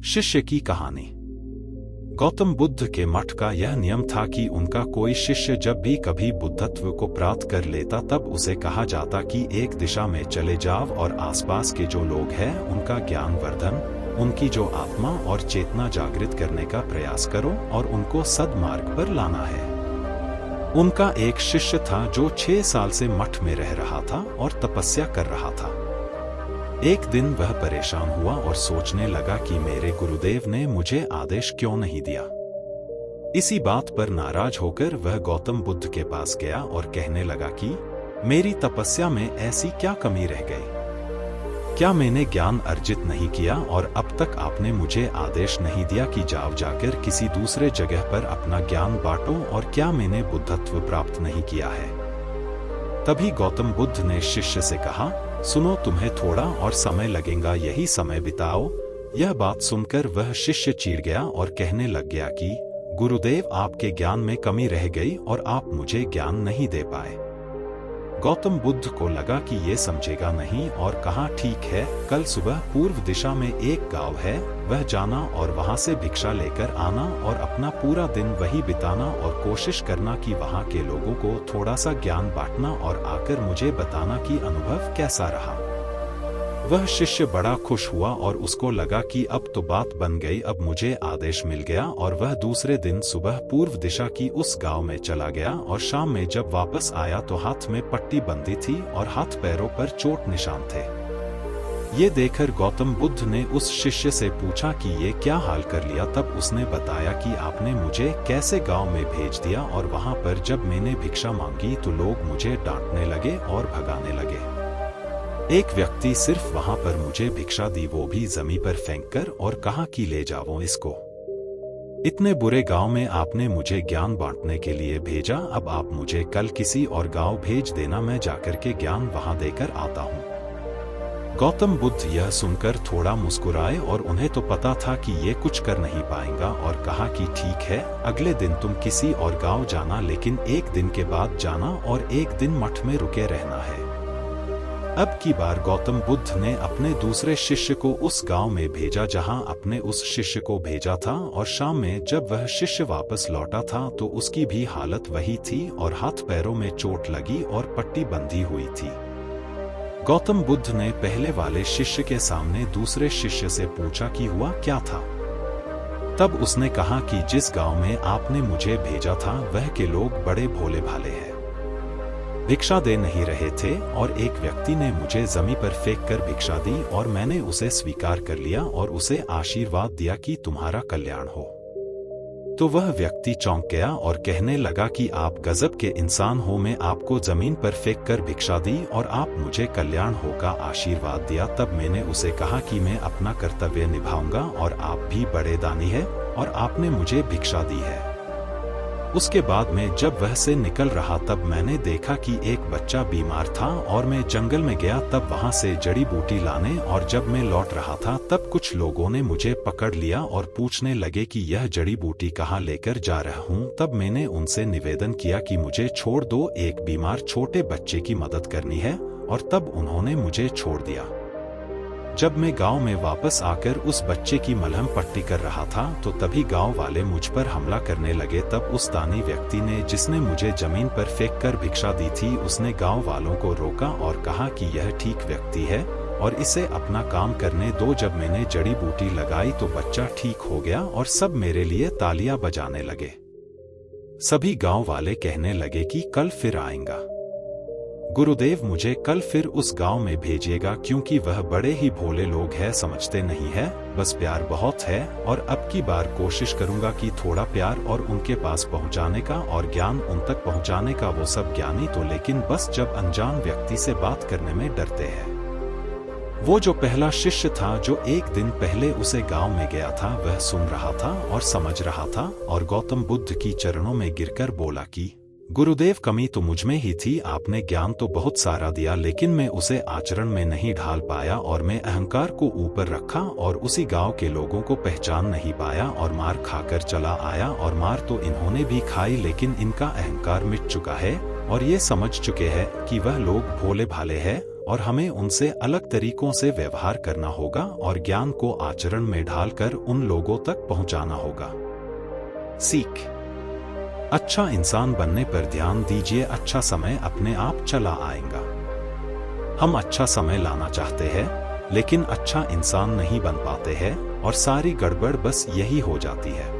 शिष्य की कहानी। गौतम बुद्ध के मठ का यह नियम था कि उनका कोई शिष्य जब भी कभी बुद्धत्व को प्राप्त कर लेता तब उसे कहा जाता कि एक दिशा में चले जाओ और आसपास के जो लोग हैं उनका ज्ञान वर्धन, उनकी जो आत्मा और चेतना जागृत करने का प्रयास करो और उनको सद्मार्ग पर लाना है। उनका एक शिष्य था जो 6 साल से मठ में रह रहा था और तपस्या कर रहा था। एक दिन वह परेशान हुआ और सोचने लगा कि मेरे गुरुदेव ने मुझे आदेश क्यों नहीं दिया। इसी बात पर नाराज होकर वह गौतम बुद्ध के पास गया और कहने लगा कि मेरी तपस्या में ऐसी क्या कमी रह गई? क्या मैंने ज्ञान अर्जित नहीं किया और अब तक आपने मुझे आदेश नहीं दिया कि जाओ जाकर किसी दूसरे जगह पर अपना ज्ञान बांटो, और क्या मैंने बुद्धत्व प्राप्त नहीं किया है? तभी गौतम बुद्ध ने शिष्य से कहा, सुनो, तुम्हें थोड़ा और समय लगेगा, यही समय बिताओ। यह बात सुनकर वह शिष्य चिढ़ गया और कहने लग गया कि गुरुदेव, आपके ज्ञान में कमी रह गई और आप मुझे ज्ञान नहीं दे पाए। गौतम बुद्ध को लगा कि ये समझेगा नहीं और कहा, ठीक है, कल सुबह पूर्व दिशा में एक गांव है, वह जाना और वहां से भिक्षा लेकर आना और अपना पूरा दिन वही बिताना और कोशिश करना कि वहां के लोगों को थोड़ा सा ज्ञान बांटना और आकर मुझे बताना कि अनुभव कैसा रहा। वह शिष्य बड़ा खुश हुआ और उसको लगा कि अब तो बात बन गई, अब मुझे आदेश मिल गया, और वह दूसरे दिन सुबह पूर्व दिशा की उस गांव में चला गया और शाम में जब वापस आया तो हाथ में पट्टी बंधी थी और हाथ पैरों पर चोट निशान थे। ये देखकर गौतम बुद्ध ने उस शिष्य से पूछा कि ये क्या हाल कर लिया। तब उसने बताया कि आपने मुझे कैसे गांव में भेज दिया और वहां पर जब मैंने भिक्षा मांगी तो लोग मुझे डांटने लगे और भगाने लगे। एक व्यक्ति सिर्फ वहां पर मुझे भिक्षा दी, वो भी जमीन पर फेंककर, और कहा कि ले जाओ इसको। इतने बुरे गांव में आपने मुझे ज्ञान बांटने के लिए भेजा, अब आप मुझे कल किसी और गांव भेज देना, मैं जाकर के ज्ञान वहां देकर आता हूं। गौतम बुद्ध यह सुनकर थोड़ा मुस्कुराए और उन्हें तो पता था कि ये कुछ कर नहीं पाएगा, और कहा कि ठीक है, अगले दिन तुम किसी और गांव जाना, लेकिन एक दिन के बाद जाना और एक दिन मठ में रुके रहना है। अब की बार गौतम बुद्ध ने अपने दूसरे शिष्य को उस गांव में भेजा जहां अपने उस शिष्य को भेजा था, और शाम में जब वह शिष्य वापस लौटा था तो उसकी भी हालत वही थी और हाथ पैरों में चोट लगी और पट्टी बंधी हुई थी। गौतम बुद्ध ने पहले वाले शिष्य के सामने दूसरे शिष्य से पूछा कि हुआ क्या था। तब उसने कहा कि जिस गांव में आपने मुझे भेजा था वह के लोग बड़े भोले भाले हैं, भिक्षा दे नहीं रहे थे, और एक व्यक्ति ने मुझे जमीन पर फेंक कर भिक्षा दी और मैंने उसे स्वीकार कर लिया और उसे आशीर्वाद दिया कि तुम्हारा कल्याण हो। तो वह व्यक्ति चौंक गया और कहने लगा कि आप गजब के इंसान हो, मैं आपको जमीन पर फेंक कर भिक्षा दी और आप मुझे कल्याण हो का आशीर्वाद दिया। तब मैंने उसे कहा कि मैं अपना कर्तव्य निभाऊंगा और आप भी बड़े दानी है और आपने मुझे भिक्षा दी है। उसके बाद में जब वह से निकल रहा तब मैंने देखा कि एक बच्चा बीमार था और मैं जंगल में गया तब वहां से जड़ी बूटी लाने, और जब मैं लौट रहा था तब कुछ लोगों ने मुझे पकड़ लिया और पूछने लगे कि यह जड़ी बूटी कहाँ लेकर जा रहा हूँ। तब मैंने उनसे निवेदन किया कि मुझे छोड़ दो, एक बीमार छोटे बच्चे की मदद करनी है, और तब उन्होंने मुझे छोड़ दिया। जब मैं गांव में वापस आकर उस बच्चे की मलहम पट्टी कर रहा था तो तभी गांव वाले मुझ पर हमला करने लगे। तब उस दानी व्यक्ति ने जिसने मुझे जमीन पर फेंककर भिक्षा दी थी उसने गांव वालों को रोका और कहा कि यह ठीक व्यक्ति है और इसे अपना काम करने दो। जब मैंने जड़ी बूटी लगाई तो बच्चा ठीक हो गया और सब मेरे लिए तालियां बजाने लगे। सभी गांव वाले कहने लगे कि कल फिर आएगा। गुरुदेव मुझे कल फिर उस गांव में भेजिएगा, क्योंकि वह बड़े ही भोले लोग हैं, समझते नहीं है, बस प्यार बहुत है, और अब की बार कोशिश करूंगा कि थोड़ा प्यार और उनके पास पहुंचाने का और ज्ञान उन तक पहुंचाने का। वो सब ज्ञानी तो लेकिन बस जब अनजान व्यक्ति से बात करने में डरते हैं। वो जो पहला शिष्य था जो एक दिन पहले उसे गांव में गया था वह सुन रहा था और समझ रहा था और गौतम बुद्ध की चरणों में गिरकर बोला कि गुरुदेव, कमी तो मुझमें ही थी, आपने ज्ञान तो बहुत सारा दिया लेकिन मैं उसे आचरण में नहीं ढाल पाया और मैं अहंकार को ऊपर रखा और उसी गांव के लोगों को पहचान नहीं पाया और मार खाकर चला आया। और मार तो इन्होंने भी खाई लेकिन इनका अहंकार मिट चुका है और ये समझ चुके हैं कि वह लोग भोले भाले हैं और हमें उनसे अलग तरीकों से व्यवहार करना होगा और ज्ञान को आचरण में ढालकर उन लोगों तक पहुंचाना होगा। सीख। अच्छा इंसान बनने पर ध्यान दीजिए, अच्छा समय अपने आप चला आएगा। हम अच्छा समय लाना चाहते हैं लेकिन अच्छा इंसान नहीं बन पाते हैं और सारी गड़बड़ बस यही हो जाती है।